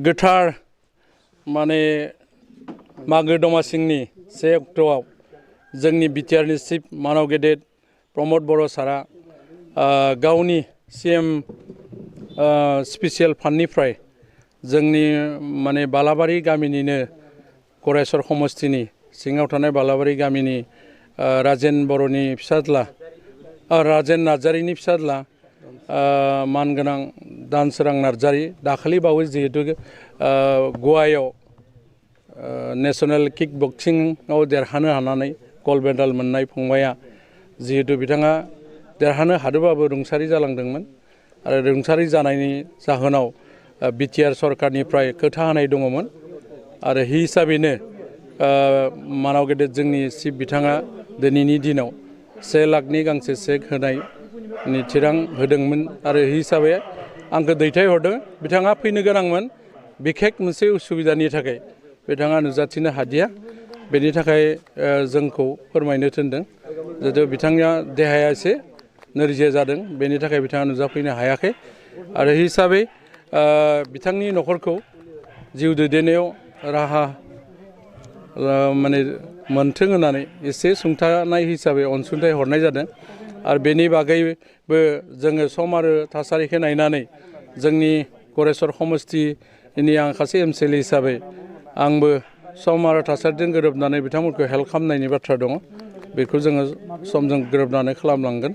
गोथार माने मागो दमासिनि 1 अक्ट'आव जोंनि बिटिआरनि चिफ मानव गेदेर प्रमद बर' सारा गावनि CM स्पेसियेल फान्डनिफ्राय जोंनि माने बालाबारि गामिनिनो गरायसर समस्तिनि सिङाव थानाय बालाबारि गामिनि राजेन बर'नि फिसाज्ला राजेन नार्जारिनि फिसाज्ला मानगोनां दानसोरां नार्जारि दाखालि बावै जिहेतु गवायाव नेशनेल किक बक्सिंआव देरहानो हानानै गल्ड मेडेल मोननाय फंबाया जिहेतु बिथाङा देरहानो हादोंबाबो रुंसारि जालांदोंमोन आरो रुंसारि जानायनि जाहोनाव बिटिआर सरकारनिफ्राय खोथा होनाय दङमोन आरो हि हिसाबैनो मानव गेदेर जोंनि चिफ बिथाङा दिनैनि दिनाव 1 लाखनि गांसे चेक होनायनि थिरां होदोंमोन आरो हि हिसाबै आंखौ दैथायहरदों बिथाङा फैनो गोनांमोन बिखेक मोनसे उसुबिदानि थाखाय बिथाङा नुजाथिनो हादिया बेनि थाखाय जोंखौ फोरमायनो थिनदों जिहेतु बिथांनिया देहाया एसे नोरजिया जादों बेनि थाखाय बिथाङा नुजाफैनो हायाखै आरो हिसाबै बिथांनि न'खरखौ जिउ दैदेननायाव राहा माने मोनथों होननानै एसे सुंथानाय हिसाबै अनसुंथाइ हरनाय जादों आरो बेनि बागैबो जोङो सम आरो थासारिखौ नायनानै जोंनि गरायसर समस्तिनि आं सासे MCLA हिसाबै आंबो सम आरो थासारिजों गोरोबनानै बिथांमोनखौ हेल्प खालामनायनि बाथ्रा दङ बेखौ जोङो समजों गोरोबनानै खालामलांगोन